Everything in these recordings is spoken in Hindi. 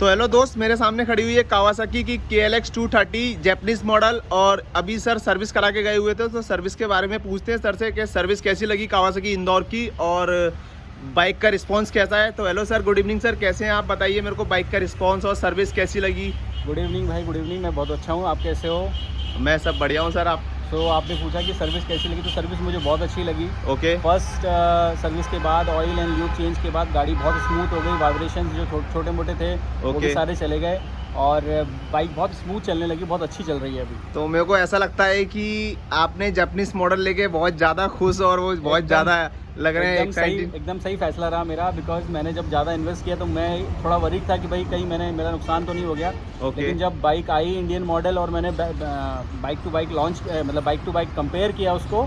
तो हेलो दोस्त, मेरे सामने खड़ी हुई है कावासाकी की KLX 230 जैपनीज मॉडल। और अभी सर सर्विस करा के गए हुए थे, तो सर्विस के बारे में पूछते हैं सर से कि सर्विस कैसी लगी कावासाकी इंदौर की और बाइक का रिस्पांस कैसा है। तो hello sir, good evening sir, कैसे हैं आप? बताइए मेरे को बाइक का रिस्पांस और सर्विस कैसी लगी। गुड इवनिंग भाई, गुड इवनिंग। मैं बहुत अच्छा हूँ, आप कैसे हो? मैं सब बढ़िया हूँ सर। आप आपने पूछा कि सर्विस कैसी लगी, तो सर्विस मुझे बहुत अच्छी लगी। ओके। फर्स्ट सर्विस के बाद ऑयल एंड ल्यूब चेंज के बाद गाड़ी बहुत स्मूथ हो गई। वाइब्रेशन जो छोटे मोटे थे वो भी सारे चले गए और बाइक बहुत स्मूथ चलने लगी, बहुत अच्छी चल रही है अभी। तो मेरे को ऐसा लगता है कि आपने जापानीज मॉडल लेके बहुत ज़्यादा खुश और वो बहुत ज़्यादा लग रहे हैं एक्साइटेड। एकदम सही फैसला रहा मेरा, बिकॉज मैंने जब ज़्यादा इन्वेस्ट किया तो मैं थोड़ा वरीड था कि भाई कहीं मेरा नुकसान तो नहीं हो गया। लेकिन जब बाइक आई इंडियन मॉडल और मैंने बाइक टू बाइक लॉन्च मतलब बाइक टू बाइक कंपेयर किया उसको,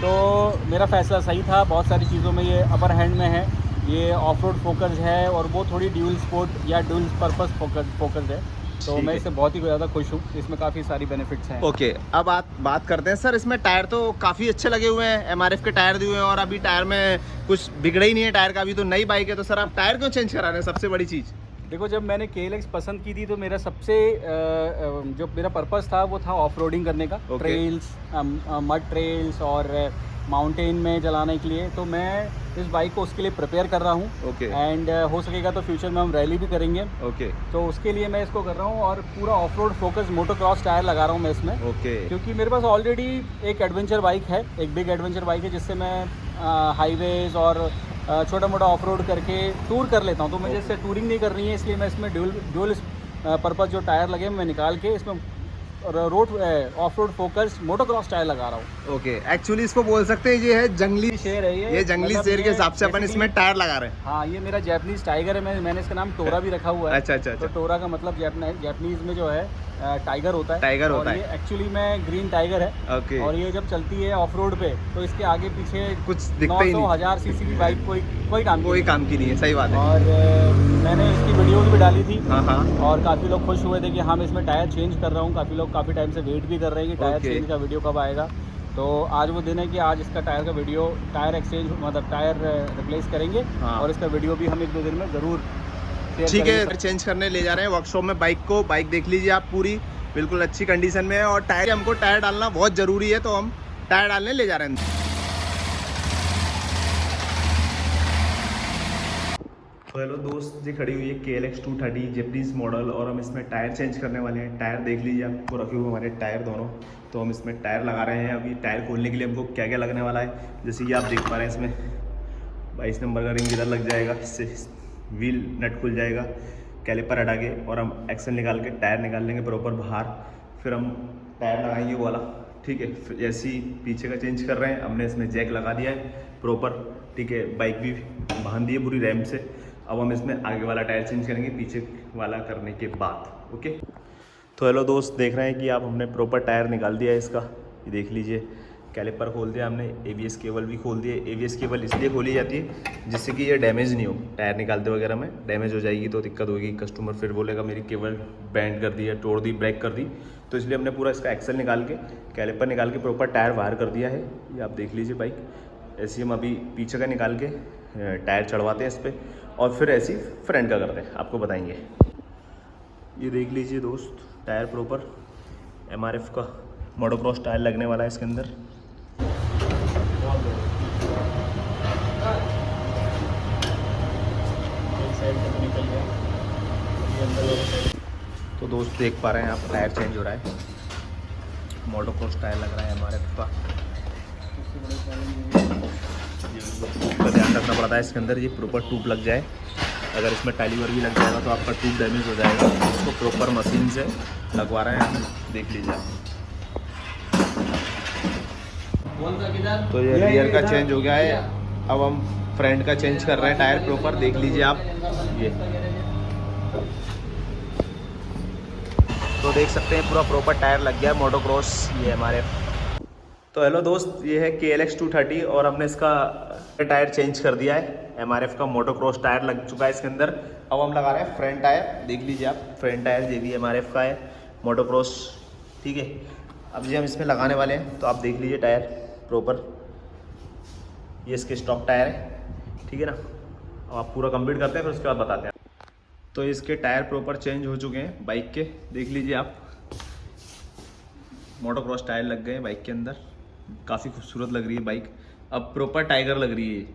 तो मेरा फैसला सही था। बहुत सारी चीज़ों में ये अपर हैंड में है, ये ऑफ रोड फोकस है और वो थोड़ी ड्यूल स्पोर्ट या ड्यूल पर्पस फोकस है। तो मैं इससे बहुत ही ज़्यादा खुश हूँ, इसमें काफ़ी सारी बेनिफिट्स हैं। ओके, अब आप बात करते हैं सर। इसमें टायर तो काफ़ी अच्छे लगे हुए हैं, MRF के टायर दिए हुए हैं और अभी टायर में कुछ बिगड़ा ही नहीं है टायर का। अभी तो नई बाइक है, तो सर आप टायर क्यों चेंज करा रहे हैं? सबसे बड़ी चीज़ देखो, जब मैंने KLX पसंद की थी तो मेरा सबसे जो मेरा पर्पस था वो था ऑफ रोडिंग करने का। ट्रेल्स, मड ट्रेल्स और माउंटेन में चलाने के लिए। तो मैं इस बाइक को उसके लिए प्रिपेयर कर रहा हूँ। एंड हो सकेगा तो फ्यूचर में हम रैली भी करेंगे। तो उसके लिए मैं इसको कर रहा हूँ और पूरा of road focus motocross tyre लगा रहा हूँ मैं इसमें। क्योंकि मेरे पास ऑलरेडी एक एडवेंचर बाइक है, एक बिग एडवेंचर बाइक है, जिससे मैं हाईवेज और छोटा मोटा ऑफ रोड करके टूर कर लेता हूँ। तो मुझे इससे टूरिंग नहीं करनी है, इसलिए मैं इसमें ड्यूल पर्पस जो टायर लगे मैं निकाल के इसमें road of road focus motocross tyre लगा रहा हूँ। ओके, एक्चुअली इसको बोल सकते हैं ये है जंगली शेर है। ये जंगली शेर के हिसाब से अपन इसमें टायर लगा रहे हैं। हाँ, ये मेरा जैपनीज टाइगर है। मैंने इसका नाम टोरा भी रखा हुआ है। अच्छा। तो टोरा का मतलब जैपनीज में जो है टाइगर होता है। ये एक्चुअली में ग्रीन टाइगर है। और ये जब चलती है ऑफ रोड पे तो इसके आगे पीछे कुछ 900,000 सीसी की बाइक कोई काम की नहीं है। सही बात है। और मैंने इसकी वीडियोस भी डाली थी। और काफ़ी लोग खुश हुए थे कि हाँ, मैं इसमें टायर चेंज कर रहा हूँ। काफ़ी लोग काफ़ी टाइम से वेट भी कर रहे हैं कि टायर चेंज का वीडियो कब आएगा। तो आज वो दिन है कि आज इसका टायर एक्सचेंज मतलब टायर रिप्लेस करेंगे। और इसका वीडियो भी हम 1-2 दिन में ज़रूर ठीक है चेंज करने ले जा रहे हैं वर्कशॉप में बाइक को। बाइक देख लीजिए आप, पूरी बिल्कुल अच्छी कंडीशन में है और हमको टायर डालना बहुत ज़रूरी है, तो हम टायर डालने ले जा रहे हैं। तो हेलो दोस्त जी, खड़ी हुई है KLX 230 जैपनीज मॉडल और हम इसमें टायर चेंज करने वाले हैं। टायर देख लीजिए, आपको रखे हुए हमारे टायर दोनों। तो हम इसमें टायर लगा रहे हैं। अभी टायर खोलने के लिए हमको क्या क्या लगने वाला है, जैसे कि आप देख पा रहे हैं इसमें 22 नंबर का रिंग इधर लग जाएगा, इससे व्हील नट खुल जाएगा। कैलिपर हटा के और हम एक्सल निकाल के टायर निकाल लेंगे प्रॉपर बाहर, फिर हम टायर लगाएंगे वो वाला। ठीक है, फिर ऐसे ही पीछे का चेंज कर रहे हैं। हमने इसमें जैक लगा दिया है प्रॉपर। ठीक है, बाइक भी बांध दी है पूरी रैम से। अब हम इसमें आगे वाला टायर चेंज करेंगे पीछे वाला करने के बाद। ओके, तो हेलो दोस्त, देख रहे हैं कि आप हमने प्रॉपर टायर निकाल दिया है इसका। ये देख लीजिए, कैलिपर खोल दिया हमने, ABS केबल भी खोल दिए। ABS केबल इसलिए खोली जाती है जिससे कि ये डैमेज नहीं हो। टायर निकालते वगैरह में डैमेज हो जाएगी तो दिक्कत होगी, कस्टमर फिर बोलेगा मेरी केबल बैंड कर दी है, तोड़ दी, ब्रेक कर दी। तो इसलिए हमने पूरा इसका एक्सल निकाल के, कैलिपर निकाल के प्रॉपर टायर बाहर कर दिया है। ये आप देख लीजिए बाइक। ऐसे हम अभी पीछे का निकाल के टायर चढ़वाते हैं इस पर और फिर ऐसे ही फ्रंट का करते हैं, आपको बताएंगे। ये देख लीजिए दोस्त, टायर प्रॉपर MRF का मोटोक्रॉस टायर लगने वाला है इसके अंदर। तो दोस्त देख पा रहे हैं आप, टायर चेंज हो रहा है, मोटोक्रॉस टायर लग रहा है MRF का। ट्यूब का ध्यान रखना पड़ता है इसके अंदर, ये प्रॉपर ट्यूब लग जाए। अगर इसमें टाइलीवर भी लग जाएगा तो आपका ट्यूब डैमेज हो जाएगा। इसको प्रॉपर मशीन से लगवा रहे हैं, देख लीजिए आप। तो ये रियर का चेंज हो गया है, अब हम फ्रंट का चेंज कर रहे हैं टायर प्रॉपर, देख लीजिए आप। ये तो देख सकते हैं पूरा प्रॉपर टायर लग गया है मोटोक्रॉस, ये हमारे। तो हेलो दोस्त, ये है KLX 230 और हमने इसका टायर चेंज कर दिया है। MRF का मोटोक्रॉस टायर लग चुका है इसके अंदर। अब हम लगा रहे हैं फ्रंट टायर, देख लीजिए आप। फ्रंट टायर ये भी MRF का है, मोटोक्रॉस। ठीक है, अब जी हम इसमें लगाने वाले हैं, तो आप देख लीजिए टायर प्रॉपर। ये इसके स्टॉक टायर है, ठीक है ना। अब आप पूरा कंप्लीट करते हैं, फिर उसके बाद बताते हैं। तो इसके टायर प्रॉपर चेंज हो चुके हैं बाइक के, देख लीजिए आप। मोटोक्रॉस टायर लग गए हैं बाइक के अंदर, काफ़ी खूबसूरत लग रही है बाइक, अब प्रॉपर टाइगर लग रही है।